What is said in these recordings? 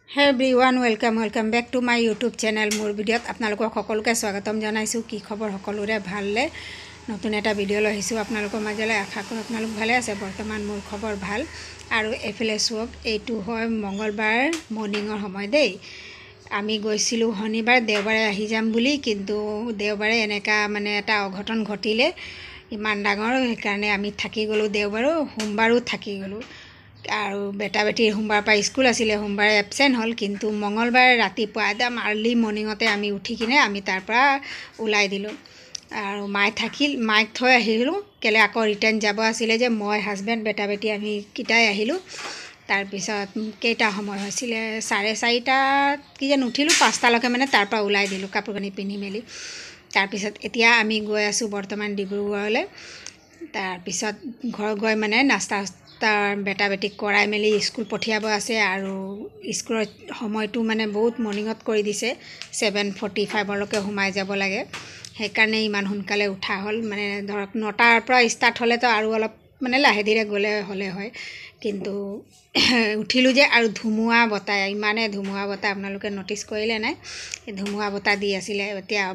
হে everyone welcome back to my YouTube channel. মোৰ ভিডিঅ'ত আপোনালোকক সকলোকে স্বাগতম জনাইছোঁ। কি খবৰ সকলোৰে ভালনে? নতুন এটা ভিডিঅ' লৈ আহিছোঁ আপোনালোকৰ মাজলৈ। আশা কৰোঁ আপোনালোক ভালে আছে। বৰ্তমান মোৰ খবৰ ভাল। আৰু এইফালে চাওক, এইটো হয় মঙলবাৰ মৰ্ণিঙৰ সময় দেই। আমি গৈছিলোঁ শনিবাৰ দেওবাৰে আহি যাম বুলি, কিন্তু দেওবাৰে এনেকুৱা মানে এটা অঘটন ঘটিলে ইমান ডাঙৰ, সেইকাৰণে আমি থাকি গ'লোঁ। দেওবাৰো সোমবাৰো থাকি গ'লোঁ। আৰু বেটা বেটিৰ সোমবাৰৰ পৰা স্কুল আছিলে, সোমবাৰে এবচেণ্ট হ'ল। কিন্তু মঙলবাৰে ৰাতিপুৱা একদম আৰ্লি মৰ্ণিঙতে আমি উঠি কিনে আমি তাৰ পৰা ওলাই দিলোঁ। আৰু মাইক থৈ আহিলোঁ, কেলৈ আকৌ ৰিটাৰ্ণ যাব আছিলে যে। মই হাজবেণ্ড বেটা বেটি আমি কেইটাই আহিলোঁ। তাৰপিছত কেইটা সময় হৈছিলে, 4:30 কি যেন উঠিলোঁ, 5টালৈকে মানে তাৰ পৰা ওলাই দিলোঁ কাপোৰ কানি পিন্ধি মেলি। তাৰপিছত এতিয়া আমি গৈ আছোঁ বৰ্তমান ডিব্ৰুগড়লৈ। তাৰপিছত ঘৰ গৈ মানে নাস্তা বেটা বেটিক কৰাই মেলি স্কুল পঠিয়াব আছে। আৰু স্কুলৰ সময়টো মানে বহুত মৰ্ণিঙত কৰি দিছে, 7:45লৈকে সোমাই যাব লাগে। সেইকাৰণে ইমান সোনকালে উঠা হ'ল। মানে ধৰক 9টাৰ পৰা ষ্টাৰ্ট হ'লেতো আৰু অলপ মানে লাহে ধীৰে গ'লে হ'লে হয়, কিন্তু উঠিলোঁ যে। আৰু ধুমুহা বতাহ, ইমানে ধুমুহা বতাহ, আপোনালোকে ন'টিছ কৰিলে নাই? ধুমুহা বতাহ দি আছিলে। এতিয়া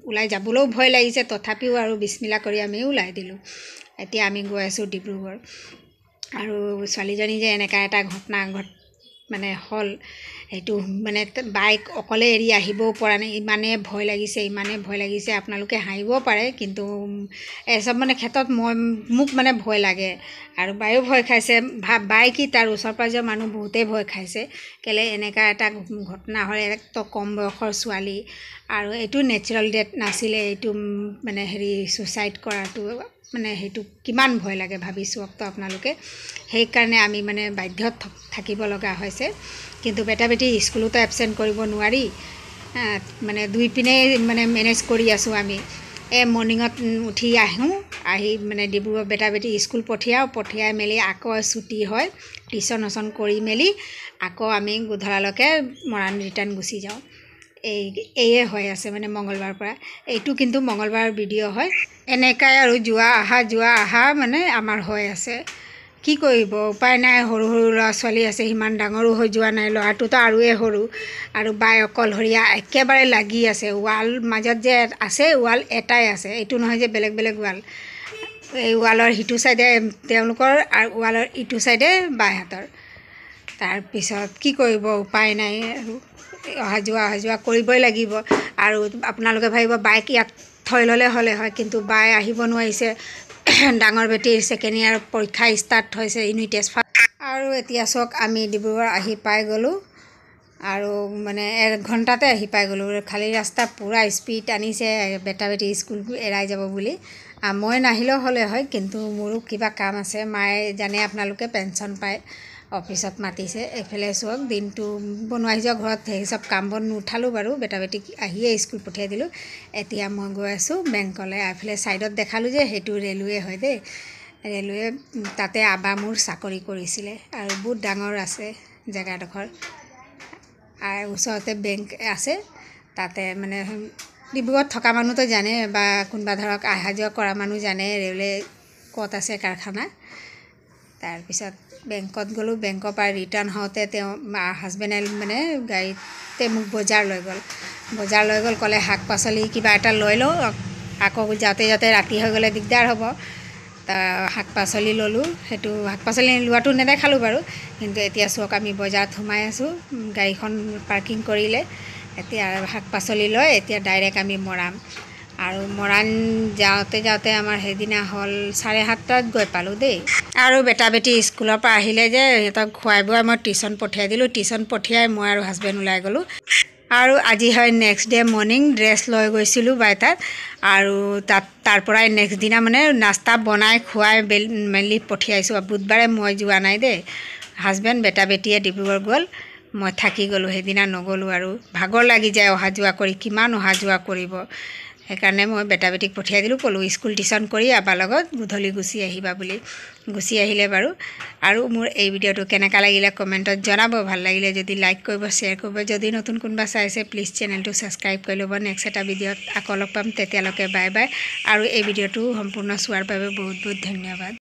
ওলাই যাবলৈও ভয় লাগিছে, তথাপিও আৰু বিছমিল্লা কৰি আমি ওলাই দিলোঁ। এতিয়া আমি গৈ আছোঁ ডিব্ৰুগড়। আৰু ছোৱালীজনী যে এনেকুৱা এটা ঘটনা মানে হ'ল, সেইটো মানে বাইক অকলে এৰি আহিবও পৰা নাই। ইমানেই ভয় লাগিছে, আপোনালোকে হাঁহিব পাৰে, কিন্তু এসব মানে ক্ষেত্ৰত মোক মানে ভয় লাগে। আৰু বায়ো ভয় খাইছে, বাই কি তাৰ ওচৰ পাঁজৰ মানুহ বহুতেই ভয় খাইছে। কেলৈ এনেকুৱা এটা ঘটনা হয়, এক কম বয়সৰ ছোৱালী। আৰু এইটো নেচাৰেল ডেথ নাছিলে, এইটো মানে ছুচাইড কৰাটো মানে সেইটো কিমান ভয় লাগে ভাবি চাওক আপোনালোকে। সেইকাৰণে আমি মানে বাধ্যত থাকিব লগা হৈছে। কিন্তু বেটা বেটি স্কুলতো এবচেণ্ট কৰিব নোৱাৰি, মানে দুই পিনে মানে মেনেজ কৰি আছোঁ আমি। মৰ্ণিঙত উঠি আহি মানে ডিব্ৰুগড় বেটা বেটি স্কুল পঠিয়াই মেলি আকৌ ছুটি হয়, টিউশ্যন কৰি মেলি আকৌ আমি গধূলালৈকে মৰাণ ৰিটাৰ্ণ গুচি যাওঁ। এয়ে হৈ আছে মানে মঙলবাৰৰ পৰা। এইটো কিন্তু মঙলবাৰৰ ভিডিঅ' হয়। এনেকাই আৰু যোৱা অহা মানে আমাৰ হৈ আছে। কি কৰিব, উপায় নাই। সৰু ল'ৰা ছোৱালী আছে, সিমান ডাঙৰো হৈ যোৱা নাই। ল'ৰাটোতো আৰুৱে সৰু। আৰু বাই অকলশৰীয়া একেবাৰে লাগি আছে। ৱাল মাজত যে আছে, ৱাল এটাই আছে, এইটো নহয় যে বেলেগ বেলেগ ৱাল। এই ৱালৰ সিটো চাইডে তেওঁলোকৰ আৰু ৱালৰ ইটো চাইডে বাইহঁতৰ। তাৰপিছত কি কৰিব, উপায় নাই। আৰু অহা যোৱা কৰিবই লাগিব। আৰু আপোনালোকে ভাবিব বাইক ইয়াত থৈ ল'লে হ'লে হয়, কিন্তু বাই আহিব নোৱাৰিছে। ডাঙৰ বেটীৰ ছেকেণ্ড ইয়াৰ পৰীক্ষা ষ্টাৰ্ট হৈছে, ইউনিট টেষ্ট। আৰু এতিয়া চাওক, আমি ডিব্ৰুগড় আহি পাই গ'লোঁ। আৰু মানে 1 ঘণ্টাতে আহি পাই গ'লোঁ। খালী ৰাস্তা পূৰা স্পীড আনিছে বেটা বেটি স্কুল এৰাই যাব বুলি। মই নাহিলেও হ'লে হয়, কিন্তু মোৰো কিবা কাম আছে। মায়ে জানে, আপোনালোকে পেঞ্চন পায়, অফিচত মাতিছে। এইফালে চাওক, দিনটো বনোৱা সিজোৱা ঘৰত সেই চব কাম বন নুঠালোঁ বাৰু, বেটা বেটিক আহিয়ে স্কুল পঠিয়াই দিলোঁ। এতিয়া মই গৈ আছোঁ বেংকলৈ। এইফালে ছাইডত দেখালোঁ যে, সেইটো ৰেলৱে হয় দেই। ৰেলৱে তাতে আবা মোৰ চাকৰি কৰিছিলে। আৰু বহুত ডাঙৰ আছে জেগাডোখৰ। আৰু ওচৰতে বেংক আছে। তাতে মানে ডিব্ৰুগড়ত থকা মানুহতো জানে, বা কোনোবা ধৰক অহা যোৱা কৰা মানুহ জানে ৰেলৱে ক'ত আছে কাৰখানা। তাৰপিছত বেংকত গ'লোঁ। বেংকৰ পৰা ৰিটাৰ্ণ হওঁতে তেওঁ হাজবেণ্ডে মানে গাড়ীতে মোক বজাৰ লৈ গ'ল। ক'লে শাক পাচলি কিবা এটা লৈ লওঁ, আকৌ যাওঁতে ৰাতি হৈ গ'লে দিগদাৰ হ'ব। শাক পাচলি ল'লোঁ। সেইটো শাক পাচলি লোৱাটো নেদেখালোঁ বাৰু, কিন্তু এতিয়া চাওক, আমি বজাৰত সোমাই আছোঁ। গাড়ীখন পাৰ্কিং কৰিলে। এতিয়া শাক পাচলি লৈ এতিয়া ডাইৰেক্ট আমি মৰাণ। আৰু মৰাণ যাওঁতে আমাৰ সেইদিনা হ'ল 7:30 গৈ পালোঁ দেই। আৰু বেটা বেটি স্কুলৰ পৰা আহিলে যে, সিহঁতক খুৱাই বোৱাই মই টিউশ্যন পঠিয়াই দিলোঁ। টিউশ্যন পঠিয়াই মই আৰু হাজবেণ্ড ওলাই গ'লোঁ। আৰু আজি হয় নেক্সট ডে মৰ্ণিং। ড্ৰেছ লৈ গৈছিলোঁ বাই তাত। আৰু তাৰ পৰাই নেক্সট দিনা মানে নাস্তা বনাই খুৱাই মেলি পঠিয়াইছোঁ। বুধবাৰে মই যোৱা নাই দেই। হাজবেণ্ড বেটা বেটিয়ে ডিব্ৰুগড় গ'ল, মই থাকি গ'লোঁ। সেইদিনা নগ'লোঁ। আৰু ভাগৰ লাগি যায় অহা যোৱা কৰি, কিমান অহা যোৱা কৰিব। সেইকাৰণে মই বেটা বেটিক পঠিয়াই দিলোঁ, ক'লোঁ স্কুল টিউশ্যন কৰি আবাৰ লগত গধূলি গুচি আহিবা বুলি। গুচি আহিলে বাৰু। আৰু মোৰ এই ভিডিঅ'টো কেনেকুৱা লাগিলে কমেণ্টত জনাব। ভাল লাগিলে যদি লাইক কৰিব, শ্বেয়াৰ কৰিব। যদি নতুন কোনোবা চাইছে প্লিজ চেনেলটো ছাবস্ক্ৰাইব কৰি ল'ব। নেক্সট এটা ভিডিঅ'ত আকৌ লগ পাম, তেতিয়ালৈকে বাই বাই। আৰু এই ভিডিঅ'টো সম্পূৰ্ণ চোৱাৰ বাবে বহুত বহুত ধন্যবাদ।